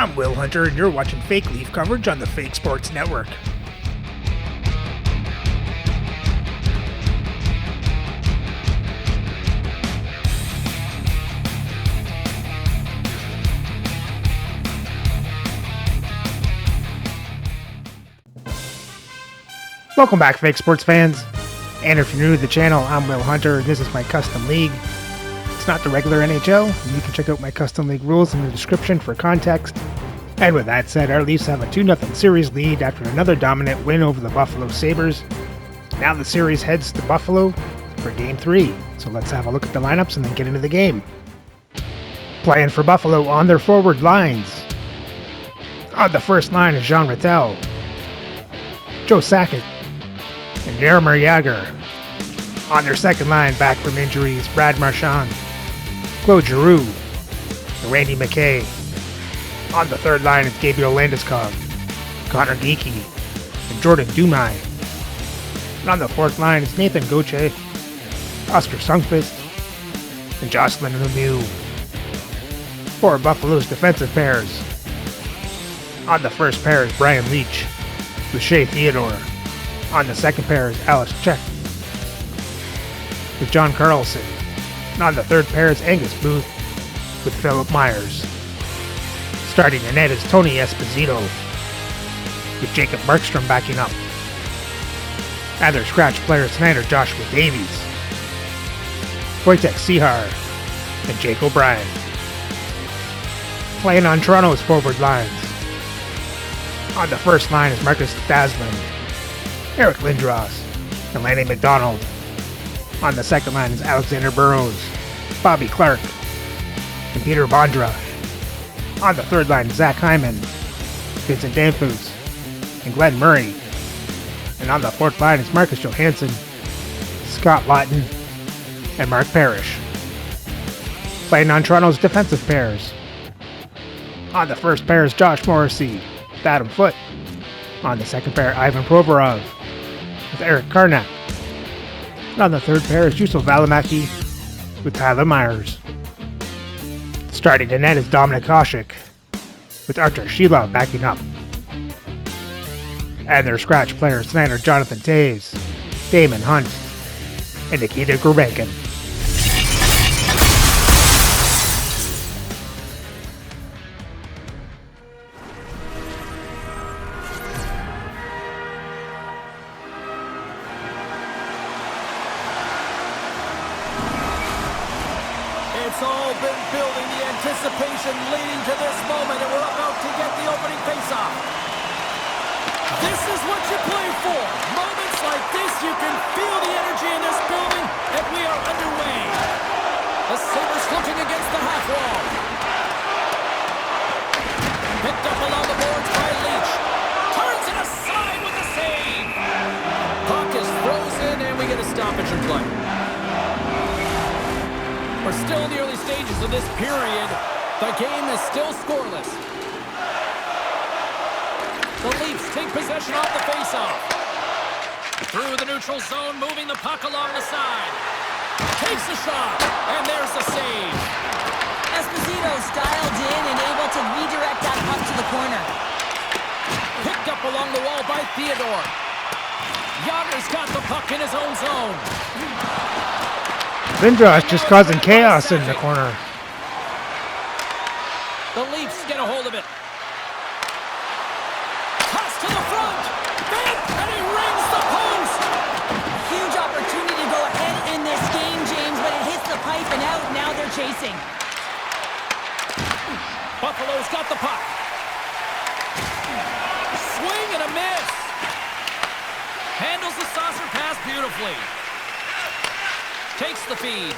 I'm Will Hunter, and you're watching Fake Leaf coverage on the Fake Sports Network. Welcome back, Fake Sports fans. And if you're new to the channel, I'm Will Hunter, and this is my custom league. It's not the regular NHL, and you can check out my custom league rules in the description for context. And with that said, our Leafs have a 2-0 series lead after another dominant win over the Buffalo Sabres. Now the series heads to Buffalo for Game 3, so let's have a look at the lineups and then get into the game. Playing for Buffalo on their forward lines. On the first line is Jean Rattel, Joe Sakic, and Jaromir Jagr. On their second line, back from injuries, Brad Marchand, Claude Giroux, and Randy McKay. On the third line is Gabriel Landeskog, Connor Geekie, and Jordan Dumais. And on the fourth line is Nathan Gauthier, Oscar Sundqvist, and Jocelyn Lemieux. For Buffalo's defensive pairs. On the first pair is Brian Leetch with Shea Theodore. On the second pair is Alex Check with John Carlson. And on the third pair is Angus Booth with Philip Myers. Starting in net is Tony Esposito with Jacob Markstrom backing up. And their scratch players tonight are Joshua Davies, Wojtek Sihar, and Jake O'Brien. Playing on Toronto's forward lines. On the first line is Marcus Daslin, Eric Lindros, and Lanny McDonald. On the second line is Alexander Burrows, Bobby Clark, and Peter Bondra. On the third line is Zach Hyman, Vincent Danfus, and Glenn Murray. And on the fourth line is Marcus Johansson, Scott Lawton, and Mark Parrish. Playing on Toronto's defensive pairs. On the first pair is Josh Morrissey with Adam Foote. On the second pair, Ivan Provorov with Eric Karnak. And on the third pair is Yusuf Valimaki with Tyler Myers. Starting in net is Dominik Hasek with Artur Sheila backing up. And their scratch players tonight are Jonathan Toews, Damon Hunt, and Nikita Gurbankin. It's all been building, the anticipation leading to this moment, and we're about to get the opening face-off. This is what you play for. Moments like this, you can feel the energy in this building, and we are underway. The Sabres looking against the half wall. Picked up along the boards by Leetch. Turns it aside with the save. Puck is frozen, and we get a stoppage in play. We're still in the early stages of this period. The game is still scoreless. The Leafs take possession off the faceoff. Through the neutral zone, moving the puck along the side. Takes a shot, and there's the save. Esposito's dialed in and able to redirect that puck to the corner. Picked up along the wall by Theodore. Jagger's got the puck in his own zone. Lindros just causing chaos in the corner. The Leafs get a hold of it. Toss to the front. Big, and he rings the post. Huge opportunity to go ahead in this game, James, but it hits the pipe and out. Now they're chasing. Buffalo's got the puck. Swing and a miss. Handles the saucer pass beautifully. Takes the feed.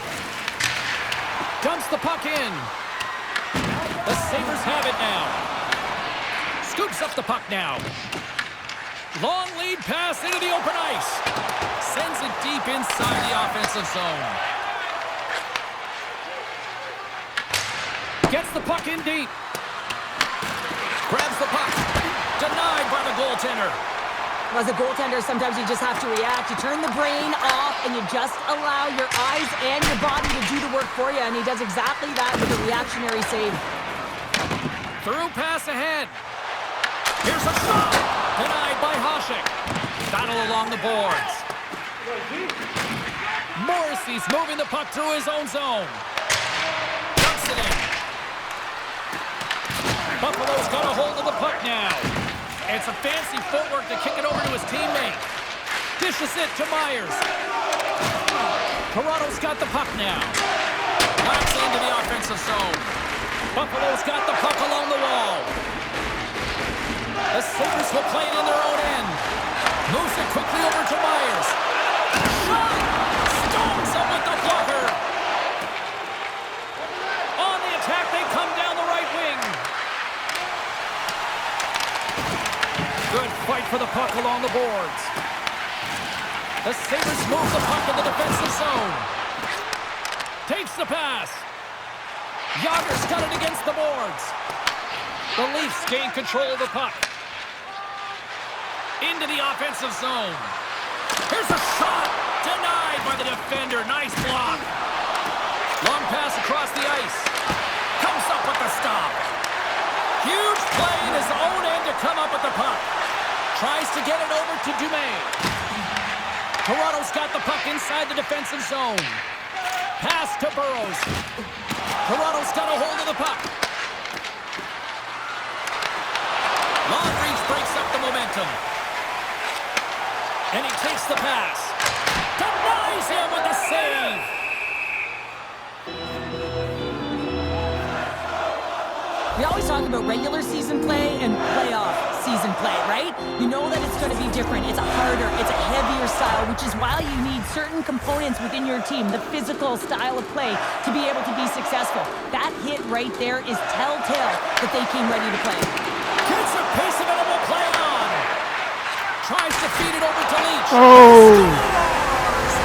Dumps the puck in. The Sabres have it now. Scoops up the puck now. Long lead pass into the open ice. Sends it deep inside the offensive zone. Gets the puck in deep. Grabs the puck. Denied by the goaltender. As a goaltender, sometimes you just have to react. You turn the brain off and you just allow your eyes and your body to do the work for you. And he does exactly that with a reactionary save. Through pass ahead. Here's a shot. Denied by Hasek. Battle along the boards. Morrissey's moving the puck through his own zone. Dumps it in. Buffalo's got a hold of the puck now. It's a fancy footwork to kick it over to his teammate. Dishes it to Myers. Toronto's got the puck now. Knocks into the offensive zone. Buffalo's got the puck along the wall. The Sabres will play it in their own end. Moves it quickly over to Myers. Shot! Stones up with the blocker. On the attack, they come down the right wing. Good fight for the puck along the boards. The Sabres move the puck in the defensive zone. Takes the pass. Yager's got it against the boards. The Leafs gain control of the puck. Into the offensive zone. Here's a shot. Denied by the defender. Nice block. Long pass across the ice. Comes up with the stop. Huge play in his own end to come up with the puck. Tries to get it over to Dumaine. Toronto's got the puck inside the defensive zone. Pass to Burrows. Toronto's got a hold of the puck. Long reach breaks up the momentum. And he takes the pass. Denies him with a save. We always talk about regular season play and playoff season play, right? You know that it's going to be different. It's a harder, it's a heavier style, which is why you need certain components within your team, the physical style of play, to be able to be successful. That hit right there is telltale that they came ready to play. Gets a piece of it and will play on. Tries to feed it over to Leach. Oh!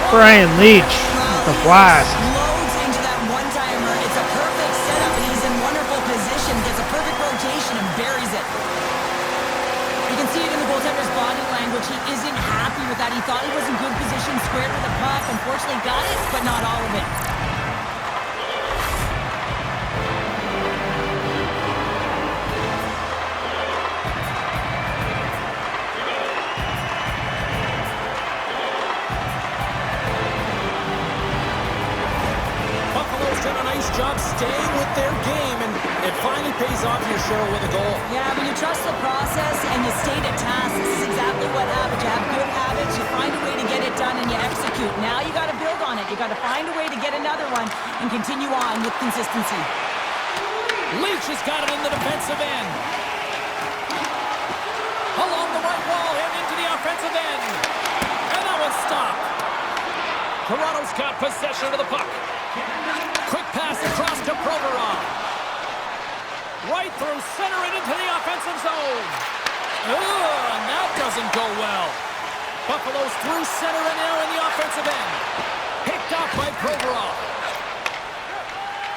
Brian Leach, the blast. Loads into that one-timer. It's a perfect setup, and he's in wonderful position. Gets a perfect rotation and buries it. You can see it in the goaltender's body language. He isn't happy with that. He thought he was in good position, squared with the puck. Unfortunately got it, but not all of it. Job staying with their game, and it finally pays off here, Cheryl, with a goal. Yeah, when you trust the process and you stay to task, this is exactly what happens. You have good habits, you find a way to get it done, and you execute. Now you got to build on it. You got to find a way to get another one and continue on with consistency. Leach has got it in the defensive end. Along the right wall and into the offensive end. And that one's stopped. Toronto's got possession of the puck. Quick pass across to Provorov. Right through center and into the offensive zone. And that doesn't go well. Buffalo's through center and now in the offensive end. Picked up by Provorov.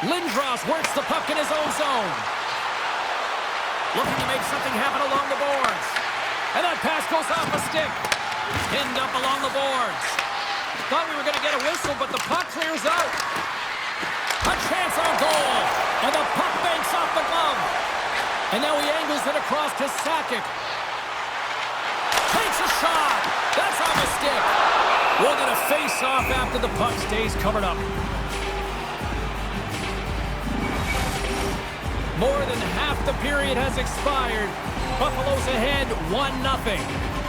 Lindros works the puck in his own zone. Looking to make something happen along the boards. And that pass goes off a stick. Pinned up along the boards. Thought we were going to get a whistle, but the puck clears out. A chance on goal. And the puck banks off the glove. And now he angles it across to Sakic. Takes a shot. That's on the stick. We'll get a face-off after the puck stays covered up. More than half the period has expired. Buffalo's ahead 1-0.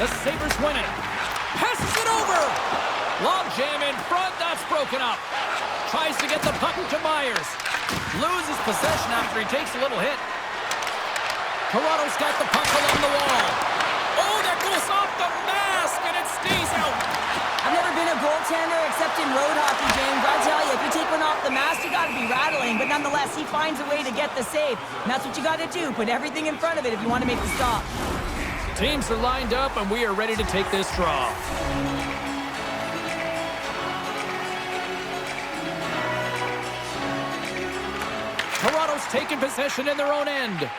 The Sabres win it. Passes it over. Long jam in front. That's broken up. Tries to get the puck to Myers. Loses possession after he takes a little hit. Toronto's got the puck along the wall. Oh, that goes off the mask, and it stays out. I've never been a goaltender except in road hockey, James. I'll tell you, if you take one off the mask, you got to be rattling. But nonetheless, he finds a way to get the save. And that's what you got to do. Put everything in front of it if you want to make the stop. Teams are lined up, and we are ready to take this draw. Toronto's taking possession in their own end.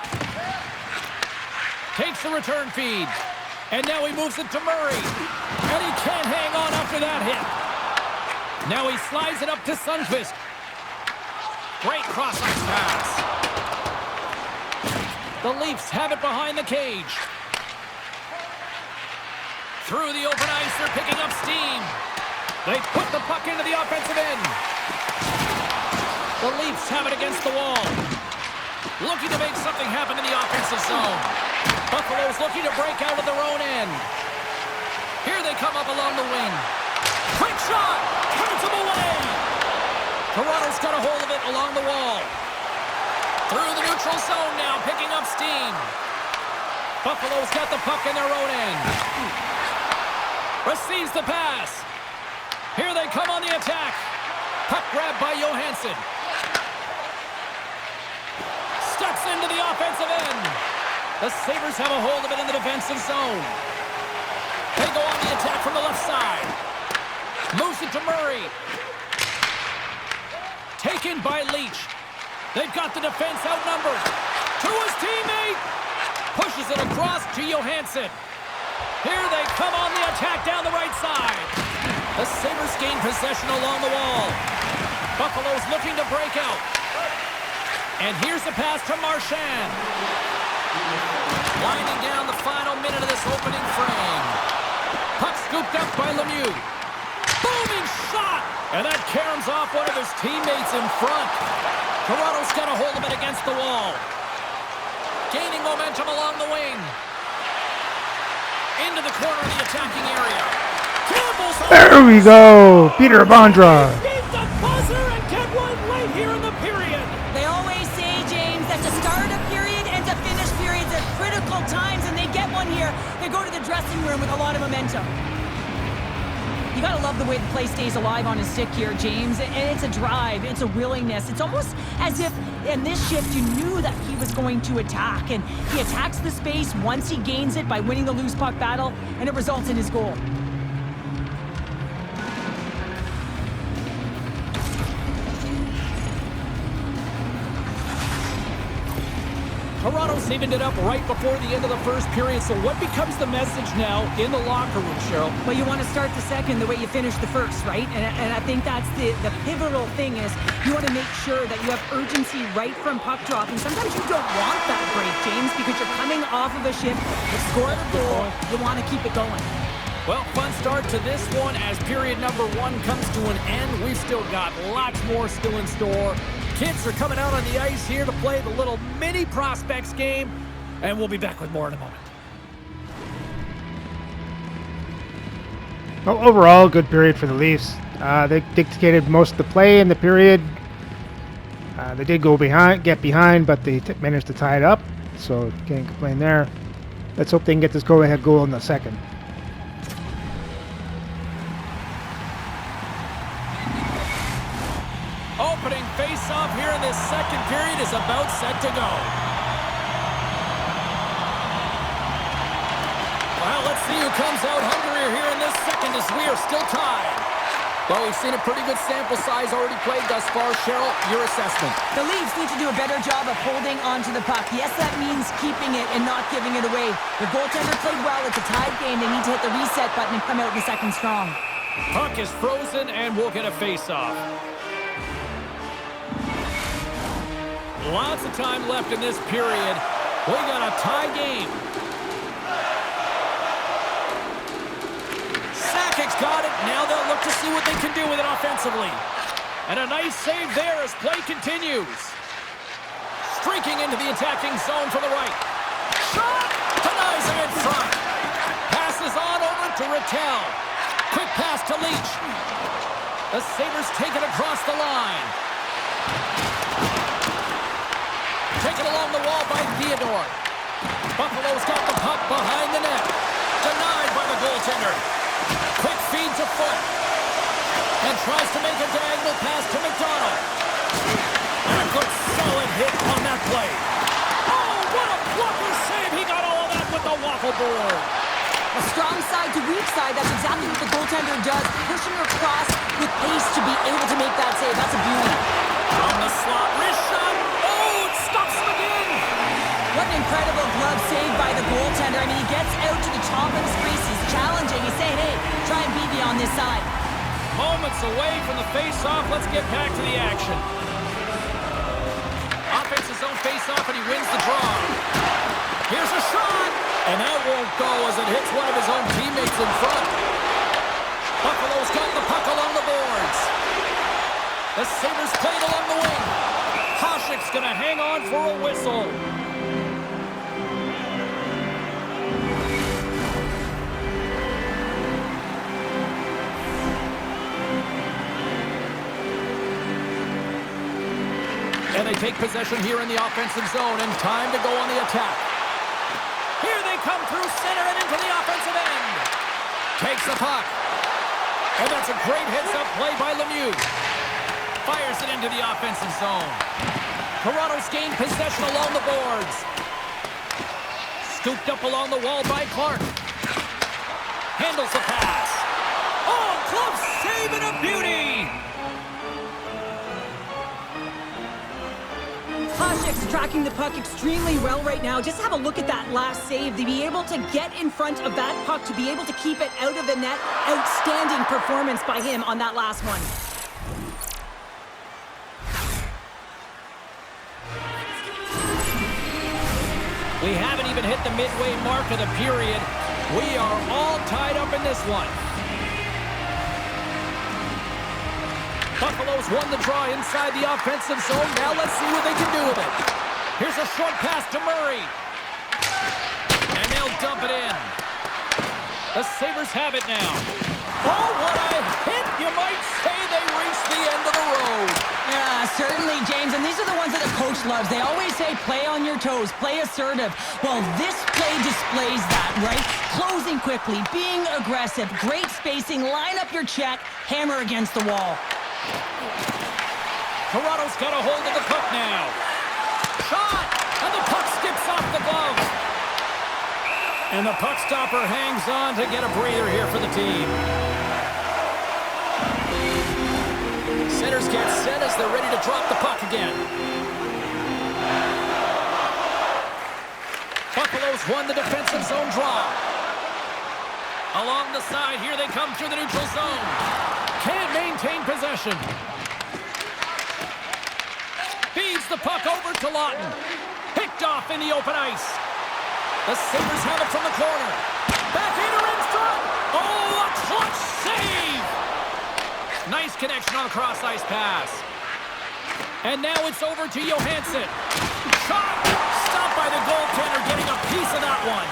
Takes the return feed. And now he moves it to Murray. And he can't hang on after that hit. Now he slides it up to Sundqvist. Great cross-ice pass. The Leafs have it behind the cage. Through the open ice, they're picking up steam. They put the puck into the offensive end. The Leafs have it against the wall. Looking to make something happen in the offensive zone. Buffalo's looking to break out of their own end. Here they come up along the wing. Quick shot! Comes them away! Toronto's got a hold of it along the wall. Through the neutral zone now, picking up steam. Buffalo's got the puck in their own end. Receives the pass. Here they come on the attack. Puck grabbed by Johansson. Steps into the offensive end. The Sabres have a hold of it in the defensive zone. They go on the attack from the left side. Moves it to Murray. Taken by Leach. They've got the defense outnumbered. To his teammate. Pushes it across to Johansson. Here they come on the attack down the right side. The Sabres gain possession along the wall. Buffalo's looking to break out. And here's the pass to Marchand. Winding down the final minute of this opening frame. Puck scooped up by Lemieux. Booming shot! And that caroms off one of his teammates in front. Toronto's got a hold of it against the wall. Gaining momentum along the wing. Into the corner of the attacking area. There we go! Peter Bondra. The buzzer and get one late here in the period. They always say, James, that to start a period and to finish periods are critical times, and they get one here. They go to the dressing room with a lot of momentum. You gotta love the way the play stays alive on his stick here, James. And it's a drive, it's a willingness. It's almost as if in this shift you knew that he was going to attack. And he attacks the space once he gains it by winning the loose puck battle, and it results in his goal. Toronto saving it up right before the end of the first period. So what becomes the message now in the locker room, Cheryl? Well, you want to start the second the way you finished the first, right? And I think that's the pivotal thing is you want to make sure that you have urgency right from puck drop. And sometimes you don't want that break, James, because you're coming off of a shift. You scored a goal. You want to keep it going. Well, fun start to this one as period number 1 comes to an end. We've still got lots more still in store. Kids are coming out on the ice here to play the little mini prospects game, and we'll be back with more in a moment. Well, overall, good period for the Leafs. They dictated most of the play in the period. They did get behind, but they managed to tie it up, so can't complain there. Let's hope they can get this go-ahead goal in the second. Opening face-off here in this second period is about set to go. Well, let's see who comes out hungrier here in this second as we are still tied. Well, we've seen a pretty good sample size already played thus far. Cheryl, your assessment. The Leafs need to do a better job of holding onto the puck. Yes, that means keeping it and not giving it away. The goaltender played well. It's a tied game. They need to hit the reset button and come out in the second strong. Puck is frozen, and we'll get a face-off. Lots of time left in this period. We got a tie game. Sakic's got it. Now they'll look to see what they can do with it offensively. And a nice save there as play continues. Streaking into the attacking zone from the right. Shot! Denies him in front. Passes on over to Rattel. Quick pass to Leach. The Sabres take it across the line. Taken along the wall by Theodore. Buffalo's got the puck behind the net. Denied by the goaltender. Quick feed to Foot. And tries to make a diagonal pass to McDonald. And a good solid hit on that play. Oh, what a blocker save. He got all of that with the waffle board. A strong side to weak side. That's exactly what the goaltender does. Pushing across with pace to be able to make that save. That's a beauty. From the slot, wrist shot. What an incredible glove save by the goaltender. I mean, he gets out to the top of his crease. He's challenging. He's saying, hey, try and beat me on this side. Moments away from the face-off. Let's get back to the action. go as it hits one of his own teammates in front. Buffalo's got the puck along the boards. The Sabres play it along the wing. Hasek's going to hang on for a whistle. And they take possession here in the offensive zone, and time to go on the attack. Here they come through center and into the offensive end. Takes the puck. And that's a great heads-up play by Lemieux. Fires it into the offensive zone. Toronto's gained possession along the boards. Scooped up along the wall by Clark. Handles the pass. Oh, close save and a beauty! Hasek's tracking the puck extremely well right now. Just have a look at that last save. To be able to get in front of that puck, to be able to keep it out of the net. Outstanding performance by him on that last one. We haven't even hit the midway mark of the period. We are all tied up in this one. Buffalo's won the draw inside the offensive zone. Now let's see what they can do with it. Here's a short pass to Murray. And they'll dump it in. The Sabres have it now. Oh, what a hit! You might say they reached the end of the road. Yeah, certainly, James. And these are the ones that the coach loves. They always say, play on your toes, play assertive. Well, this play displays that, right? Closing quickly, being aggressive, great spacing, line up your check, hammer against the wall. Toronto's got a hold of the puck now. Shot! And the puck skips off the glove. And the puck stopper hangs on to get a breather here for the team. Centers get set as they're ready to drop the puck again. Buffalo's won the defensive zone draw. Along the side, here they come through the neutral zone. Can't maintain possession. Feeds the puck over to Lawton. Picked off in the open ice. The Sabres have it from the corner. Backhander in front. Oh, a clutch save. Nice connection on a cross-ice pass. And now it's over to Johansson. Shot! Stopped by the goaltender, getting a piece of that one.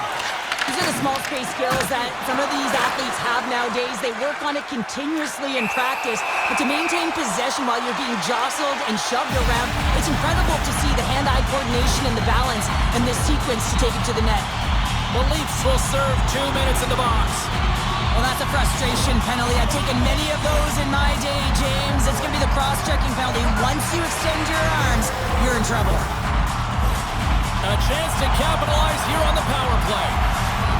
These are the small space skills that some of these athletes have nowadays. They work on it continuously in practice, but to maintain possession while you're being jostled and shoved around, it's incredible to see the hand-eye coordination and the balance in this sequence to take it to the net. The Leafs will serve 2 minutes in the box. Well, that's a frustration penalty. I've taken many of those in my day, James. It's going to be the cross-checking penalty. Once you extend your arms, you're in trouble. A chance to capitalize here on the power play.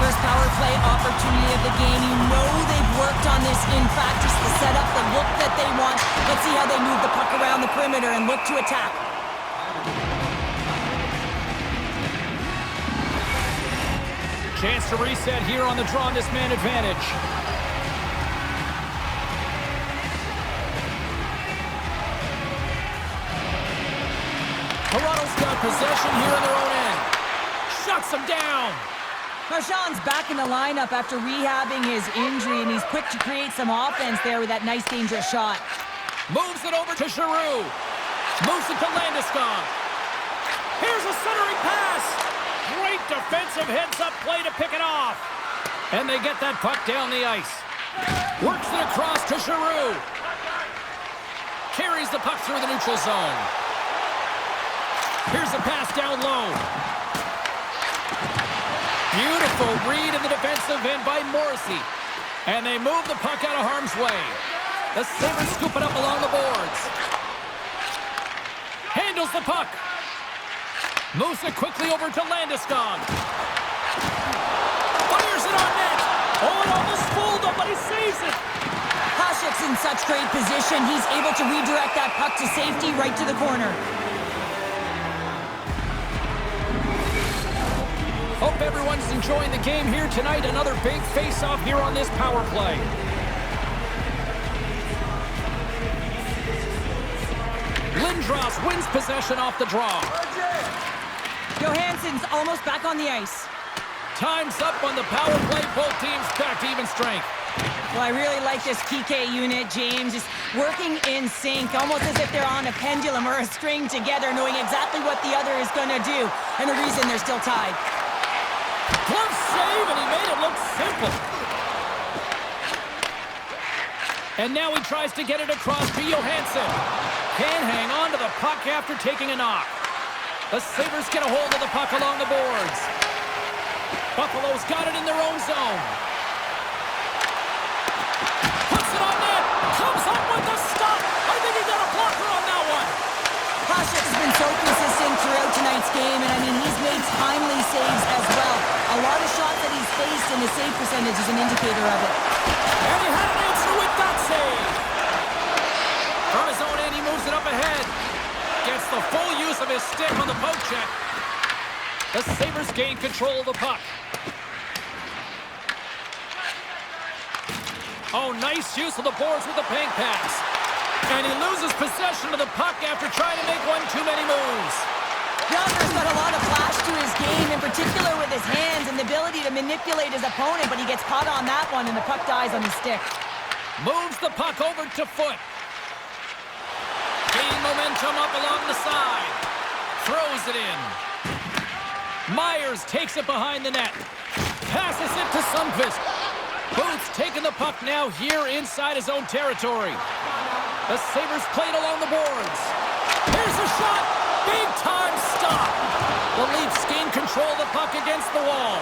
First power play opportunity of the game. You know they've worked on this in practice, the setup, the look that they want. Let's see how they move the puck around the perimeter and look to attack. Chance to reset here on the draw, this man advantage. Toronto's got possession here in their own end. Shuts them down. Marchand's back in the lineup after rehabbing his injury, and he's quick to create some offense there with that nice, dangerous shot. Moves it over to Giroux. Moves it to Landeskog. Here's a centering pass. Great defensive heads-up play to pick it off. And they get that puck down the ice. Works it across to Giroux. Carries the puck through the neutral zone. Here's a pass down low. Beautiful read in the defensive end by Morrissey. And they move the puck out of harm's way. The Sabres scoop it up along the boards. Handles the puck. Moves it quickly over to Landeskog. Fires it on net. Oh, it almost fooled him, but he saves it. Hasek's in such great position. He's able to redirect that puck to safety right to the corner. Hope everyone's enjoying the game here tonight. Another big face-off here on this power play. Lindros wins possession off the draw. Johansson's almost back on the ice. Time's up on the power play. Both teams back to even strength. Well, I really like this PK unit, James. Just working in sync, almost as if they're on a pendulum or a string together, knowing exactly what the other is going to do, and the reason they're still tied. Glove save, and he made it look simple. And now he tries to get it across to Johansson. Can't hang on to the puck after taking a knock. The Sabres get a hold of the puck along the boards. Buffalo's got it in their own zone. Puts it on net. Comes up with the stop. I think he got a blocker on that one. Hasek has been so consistent throughout tonight's game, and I mean, he's made timely saves as well. A lot of shots that he's faced, and the save percentage is an indicator of it. And he had an answer with that save. From his own end, he moves it up ahead. Gets the full use of his stick on the poke check. The Sabres gain control of the puck. Oh, nice use of the boards with the pink pass. And he loses possession of the puck after trying to make one too many moves. Yonder's got a lot of flash to his game, in particular with his hands and the ability to manipulate his opponent, but he gets caught on that one, and the puck dies on his stick. Moves the puck over to Foot. Gaining momentum up along the side. Throws it in. Myers takes it behind the net. Passes it to Sundqvist. Boots taking the puck now here inside his own territory. The Sabres played along the boards. Here's a shot. Big time stop. The Leafs gain control of the puck against the wall.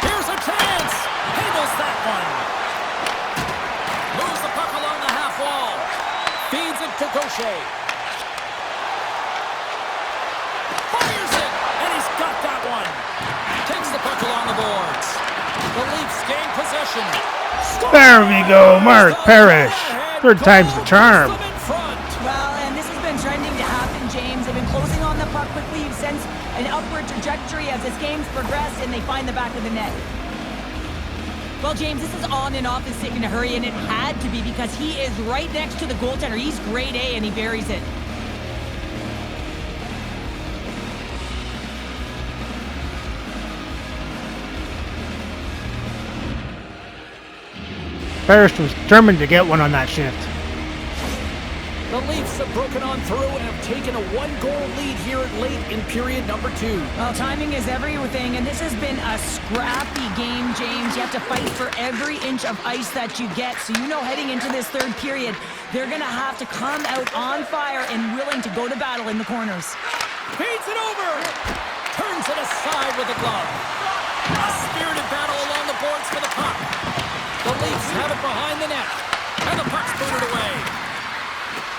Here's a chance. Handles that one. Moves the puck along the half wall. Feeds it to Gaucher. Fires it. And he's got that one. Takes the puck along the boards. The Leafs gain possession. There we go, Mark Parrish. Third time's the charm. Well, and this has been trending to happen, James. They've been closing on the puck quickly. You've sensed an upward trajectory as this game's progressed, and they find the back of the net. Well, James, this is on and off his stick in a hurry, and it had to be because he is right next to the goaltender. He's grade A, and he buries it. Parrish was determined to get one on that shift. The Leafs have broken on through and have taken a one-goal lead here late in period number 2. Well, timing is everything, and this has been a scrappy game, James. You have to fight for every inch of ice that you get, so you know heading into this third period, they're going to have to come out on fire and willing to go to battle in the corners. Feeds it over! Turns it aside with a glove. A spirited battle along the boards for the puck. The Leafs have it behind the net, and the puck's booted away.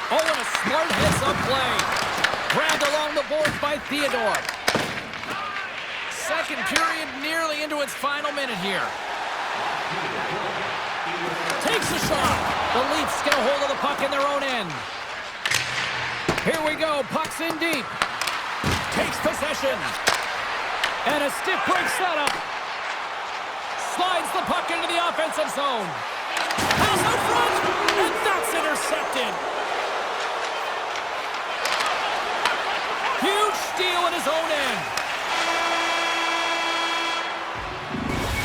Oh, and a smart heads-up play. Grabbed along the boards by Theodore. Second period nearly into its final minute here. Takes a shot. The Leafs get a hold of the puck in their own end. Here we go. Puck's in deep. Takes possession. And a stick break setup. Slides the puck into the offensive zone. Pass out front. And that's intercepted. Huge steal in his own end.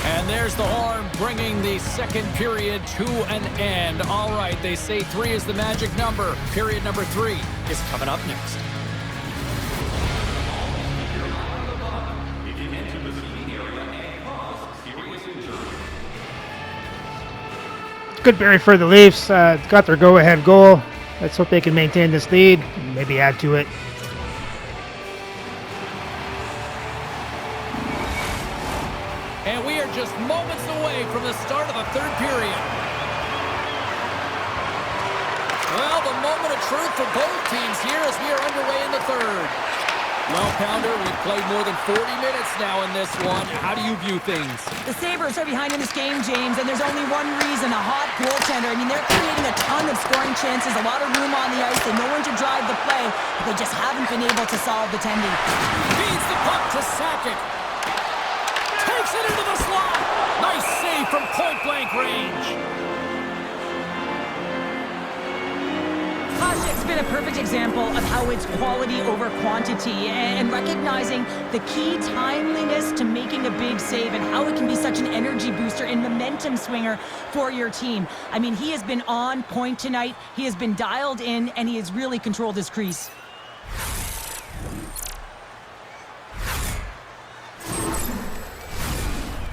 And there's the horn bringing the second period to an end. All right, they say 3 is the magic number. Period number 3 is coming up next. Good period for the Leafs. Got their go-ahead goal. Let's hope they can maintain this lead and maybe add to it. And we are just moments away from the start of the third period. Well, the moment of truth for both teams here as we are underway in the third. Well, Pounder, we've played more than 40 minutes now in this one. How do you view things? The Sabres are behind in this game, James, and there's only one reason, a hot goaltender. I mean, they're creating a ton of scoring chances, a lot of room on the ice. They know when to drive the play, but they just haven't been able to solve the tendy. Feeds the puck to Sakic. Takes it into the slot. Nice save from point-blank range. It's been a perfect example of how it's quality over quantity and recognizing the key timeliness to making a big save and how it can be such an energy booster and momentum swinger for your team. I mean, he has been on point tonight. He has been dialed in, and he has really controlled his crease.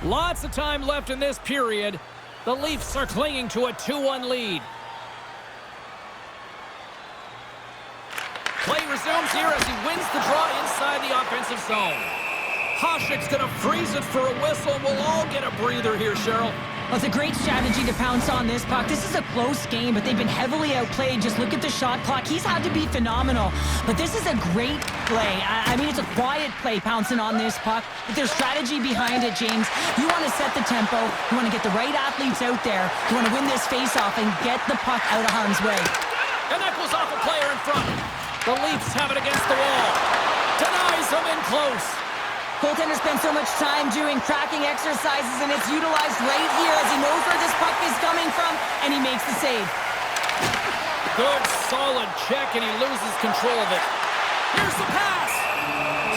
Lots of time left in this period. The Leafs are clinging to a 2-1 lead. Play resumes here as he wins the draw inside the offensive zone. Hasek's going to freeze it for a whistle. We'll all get a breather here, Cheryl. Well, it's a great strategy to pounce on this puck. This is a close game, but they've been heavily outplayed. Just look at the shot clock. He's had to be phenomenal. But this is a great play. I mean, it's a quiet play pouncing on this puck. But there's strategy behind it, James. You want to set the tempo. You want to get the right athletes out there. You want to win this face-off and get the puck out of harm's way. And that goes off a player in front. The Leafs have it against the wall. Denies him in close. Goaltender spends so much time doing tracking exercises, and it's utilized right here as he knows where this puck is coming from, and he makes the save. Good, solid check, and he loses control of it. Here's the pass.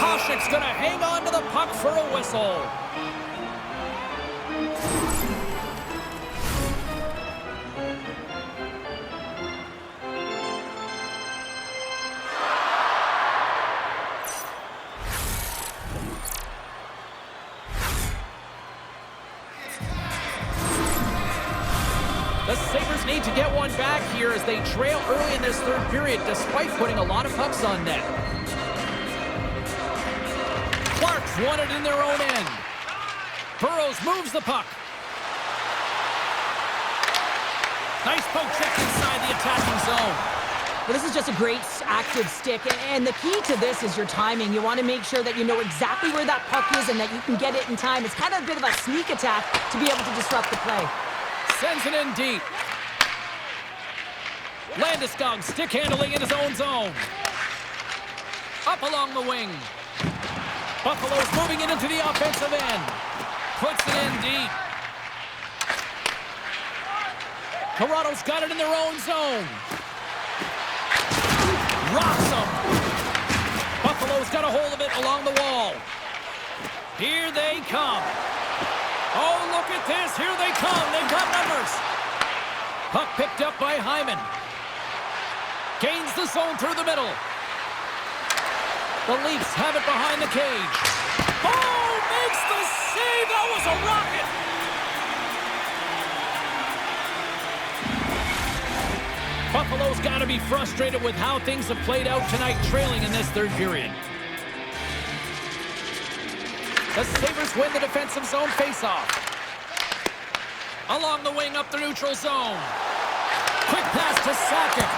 Hasek's going to hang on to the puck for a whistle. The Sabres need to get one back here as they trail early in this third period, despite putting a lot of pucks on net. Clark's won it in their own end. Burrows moves the puck. Nice poke check inside the attacking zone. Well, this is just a great active stick, and the key to this is your timing. You want to make sure that you know exactly where that puck is and that you can get it in time. It's kind of a bit of a sneak attack to be able to disrupt the play. Sends it in deep. Landeskog stick handling in his own zone. Up along the wing. Buffalo's moving it into the offensive end. Puts it in deep. Toronto's got it in their own zone. Rocks them. Buffalo's got a hold of it along the wall. Here they come. Oh, look at this. Here they come. They've got numbers. Puck picked up by Hyman. Gains the zone through the middle. The Leafs have it behind the cage. Oh, makes the save. That was a rocket. Buffalo's got to be frustrated with how things have played out tonight, trailing in this third period. The Sabres win the defensive zone faceoff. Along the wing up the neutral zone. Quick pass to Sakic.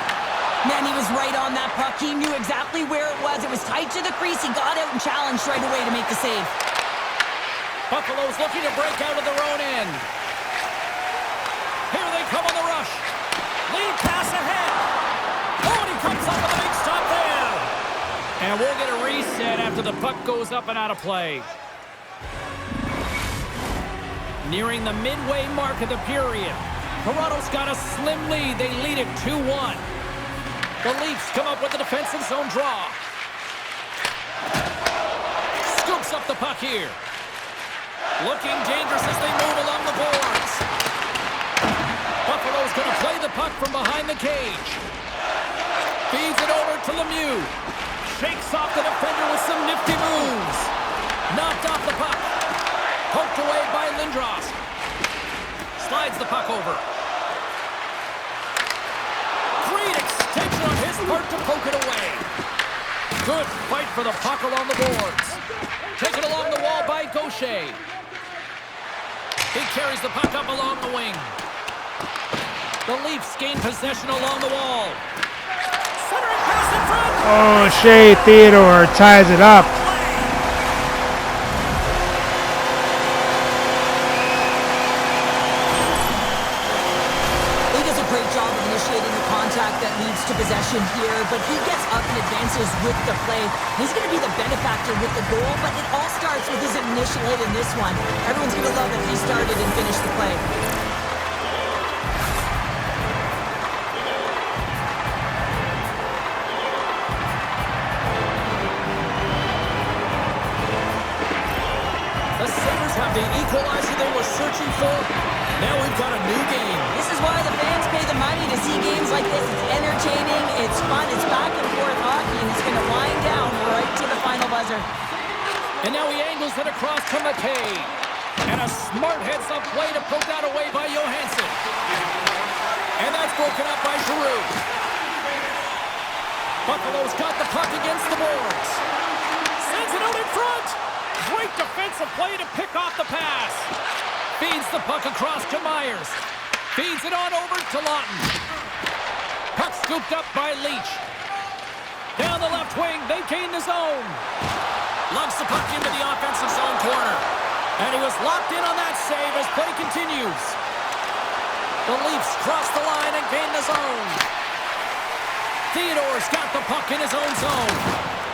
Man, he was right on that puck. He knew exactly where it was. It was tight to the crease. He got out and challenged right away to make the save. Buffalo's looking to break out of their own end. Here they come on the rush. Lead pass ahead. Oh, and he comes up with a big stop there. And we'll get a reset after the puck goes up and out of play. Nearing the midway mark of the period. Toronto's got a slim lead. They lead it 2-1. The Leafs come up with a defensive zone draw. Scoops up the puck here. Looking dangerous as they move along the boards. Buffalo's going to play the puck from behind the cage. Feeds it over to Lemieux. Shakes off the defender with some nifty moves. Knocked off the puck. Poked away by Lindros. Slides the puck over. Great extension on his part to poke it away. Good fight for the puck along the boards. Taken along the wall by Gaucher. He carries the puck up along the wing. The Leafs gain possession along the wall. Centering pass in front. Oh, Shea Theodore ties it up. That leads to possession here, but he gets up and advances with the play. He's going to be the benefactor with the goal, but it all starts with his initial hit in this one. Everyone's going to love that he started and finished the play. equalizer they were searching for? Now we've got a new game. This is why the fans pay the money to see games like this. It's entertaining, it's fun, it's back and forth hockey, and it's going to wind down right to the final buzzer. And now he angles it across to McKay. And a smart heads-up play to poke that away by Johansson. And that's broken up by Giroux. Buffalo's got the puck against the boards. Sends it out in front. Great defensive play to pick off the pass. Feeds the puck across to Myers. Feeds it on over to Lawton. Puck scooped up by Leach. Down the left wing, they gain the zone. Lugs the puck into the offensive zone corner. And he was locked in on that save as play continues. The Leafs cross the line and gain the zone. Theodore's got the puck in his own zone.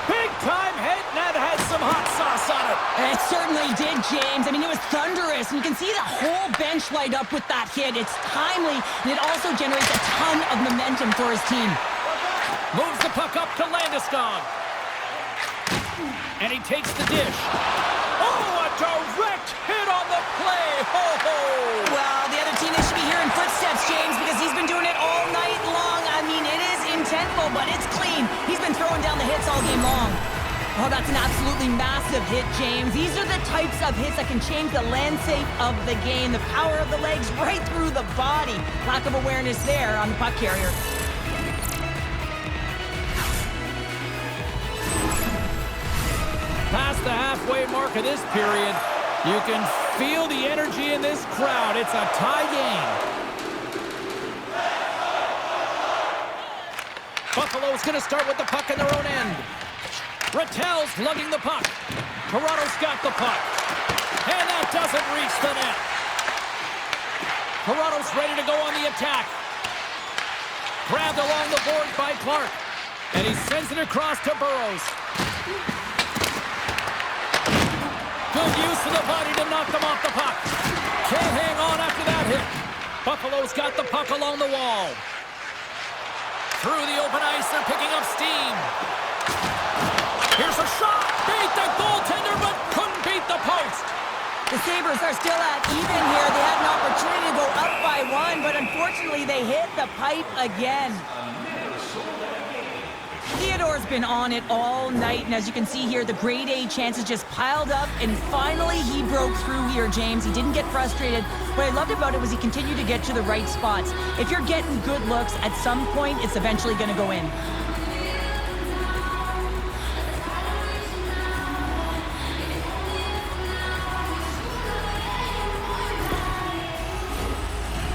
Big-time hit, and that had some hot sauce on it. It certainly did, James. I mean, it was thunderous. And you can see the whole bench light up with that hit. It's timely, and it also generates a ton of momentum for his team. Moves the puck up to Landeskog. And he takes the dish. Oh, a direct hit on the play. Ho, ho. Well, the other team, they should be hearing footsteps, James, because he's been doing it all night long. I mean, it is intentful, but it's clean. He's been throwing down the hits all game long. Oh, that's an absolutely massive hit, James. These are the types of hits that can change the landscape of the game. The power of the legs right through the body. Lack of awareness there on the puck carrier. Past the halfway mark of this period, you can feel the energy in this crowd. It's a tie game. Buffalo's going to start with the puck in their own end. Rattel's lugging the puck. Toronto's got the puck. And that doesn't reach the net. Toronto's ready to go on the attack. Grabbed along the boards by Clark. And he sends it across to Burrows. Good use of the body to knock them off the puck. Can't hang on after that hit. Buffalo's got the puck along the wall. Through the open ice, they're picking up steam. Here's a shot. Beat the goaltender, but couldn't beat the post. The Sabres are still at even here. They had an opportunity to go up by one, but unfortunately they hit the pipe again. Theodore's been on it all night, and as you can see here, the grade A chances just piled up, and finally he broke through here, James. He didn't get frustrated. What I loved about it was he continued to get to the right spots. If you're getting good looks, at some point, it's eventually going to go in.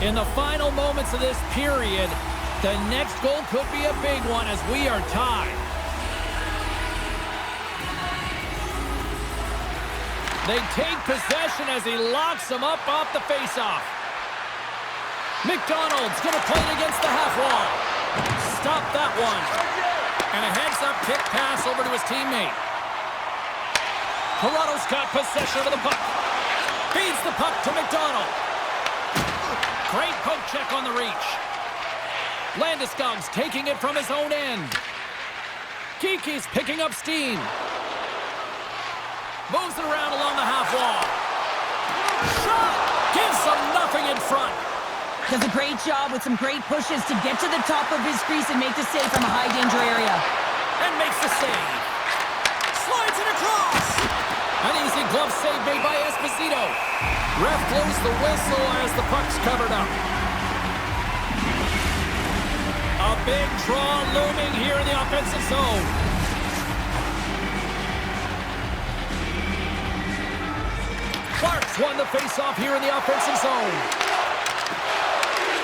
In the final moments of this period, the next goal could be a big one as we are tied. They take possession as he locks them up off the faceoff. McDonald's going to play it against the half wall. Stop that one. And a heads-up kick pass over to his teammate. Toronto's got possession of the puck. Feeds the puck to McDonald. Great poke check on the reach. Landeskog's taking it from his own end. Kiki's picking up steam. Moves it around along the half wall. Shot! Gives them nothing in front. Does a great job with some great pushes to get to the top of his crease and make the save from a high-danger area. And makes the save. Slides it across. An easy glove save made by Esposito. Ref blows the whistle as the puck's covered up. A big draw looming here in the offensive zone. Clark's won the faceoff here in the offensive zone.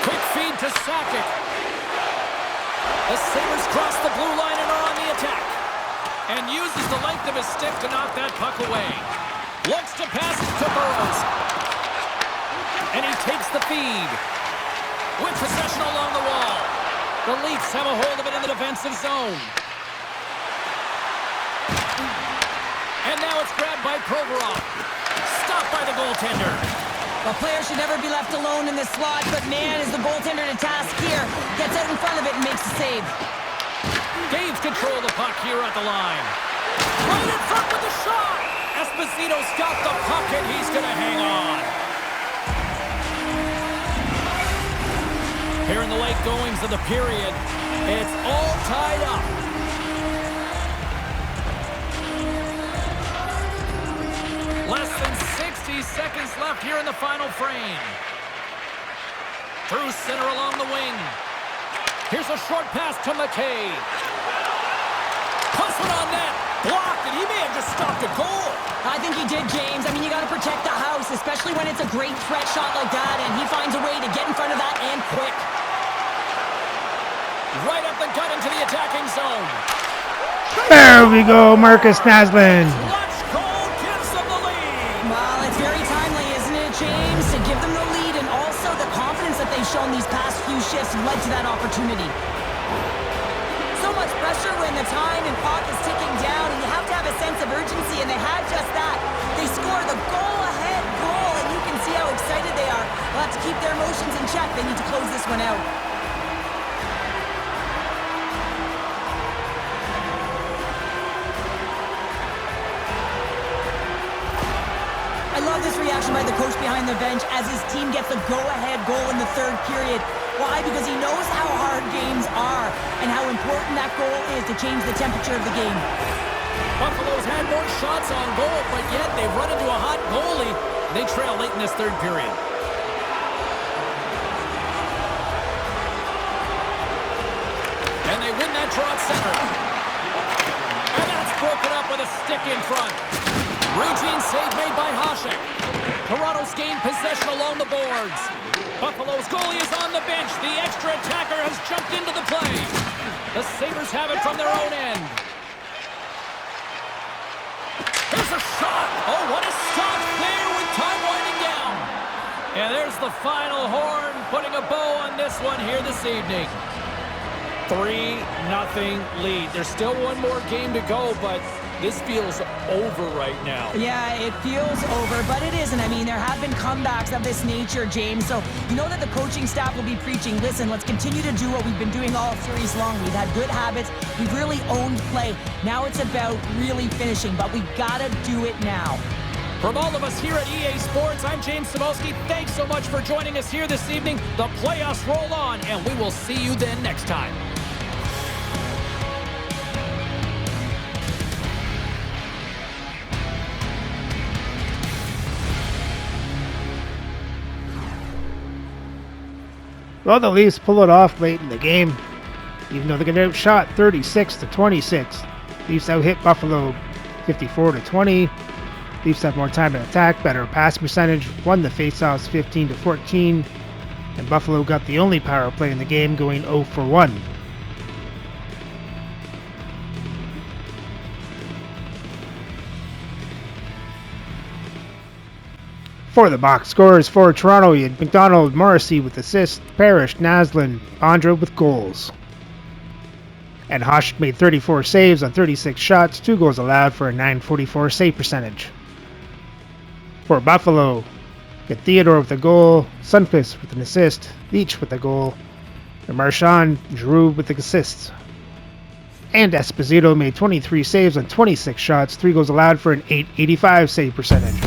Quick feed to Sakic. The Sabres cross the blue line and are on the attack. And uses the length of his stick to knock that puck away. Looks to pass it to Burrows. And he takes the feed. With possession along the wall. The Leafs have a hold of it in the defensive zone. And now it's grabbed by Provorov. Stopped by the goaltender. The player should never be left alone in this slot, but man, is the goaltender to task here. Gets out in front of it and makes the save. Gains control of the puck here at the line. Right in front with the shot. Esposito's got the puck, and he's going to hang on. Here in the late goings of the period, it's all tied up. Less than 60 seconds left here in the final frame. Through center along the wing. Here's a short pass to McKay. Puss it on net. Blocked, and he may have just stopped a goal. I think he did, James. I mean, you got to protect the house, especially when it's a great threat shot like that, and he finds a way to get in front of that and quick. Right up the gut into the attacking zone. There we go, Marcus Naslund. Clutch goal gives them the lead. Well, it's very timely, isn't it, James? To give them the lead, and also the confidence that they've shown these past few shifts led to that opportunity. So much pressure when the time and clock is ticking down, and you have to have a sense of urgency, and they had just that. They score the goal-ahead goal, and you can see how excited they are. They'll have to keep their emotions in check. They need to close this one out. I love this reaction by the coach behind the bench as his team gets a go-ahead goal in the third period. Why? Because he knows how hard games are and how important that goal is to change the temperature of the game. Buffalo's had more shots on goal, but yet they've run into a hot goalie. They trail late in this third period. And they win that draw at center. And that's broken up with a stick in front. Routine save made by Hasek. Toronto's gained possession along the boards. Buffalo's goalie is on the bench. The extra attacker has jumped into the play. The Sabres have it from their own end. Here's a shot. Oh, what a stop there with time winding down. And there's the final horn, putting a bow on this one here this evening. 3-0 lead. There's still one more game to go, but this feels over right now. Yeah, it feels over, but it isn't. I mean, there have been comebacks of this nature, James, so you know that the coaching staff will be preaching, listen, let's continue to do what we've been doing all series long. We've had good habits. We've really owned play. Now it's about really finishing, but we've got to do it now. From all of us here at EA Sports, I'm James Cybulski. Thanks so much for joining us here this evening. The playoffs roll on, and we will see you then next time. Well, the Leafs pull it off late in the game, even though they get outshot 36-26. Leafs out-hit Buffalo 54-20. Leafs have more time to attack, better pass percentage, won the faceoffs 15-14, and Buffalo got the only power play in the game, going 0 for 1. For the box scores for Toronto, you had McDonald, Morrissey with assists, Parrish, Naslund, Bondra with goals. And Hasek made 34 saves on 36 shots, 2 goals allowed for a .944 save percentage. For Buffalo, you had Theodore with a goal, Sundqvist with an assist, Leach with a goal, and Marchand, Giroux with the assists. And Esposito made 23 saves on 26 shots, 3 goals allowed for an .885 save percentage.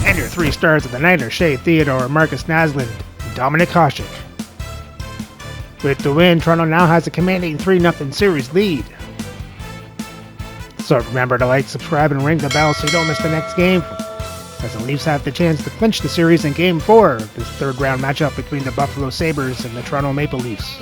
And your 3 stars of the night are Shea Theodore, Marcus Naslund, and Dominic Hasek. With the win, Toronto now has a commanding 3-0 series lead. So remember to like, subscribe, and ring the bell so you don't miss the next game, as the Leafs have the chance to clinch the series in Game 4 of this third round matchup between the Buffalo Sabres and the Toronto Maple Leafs.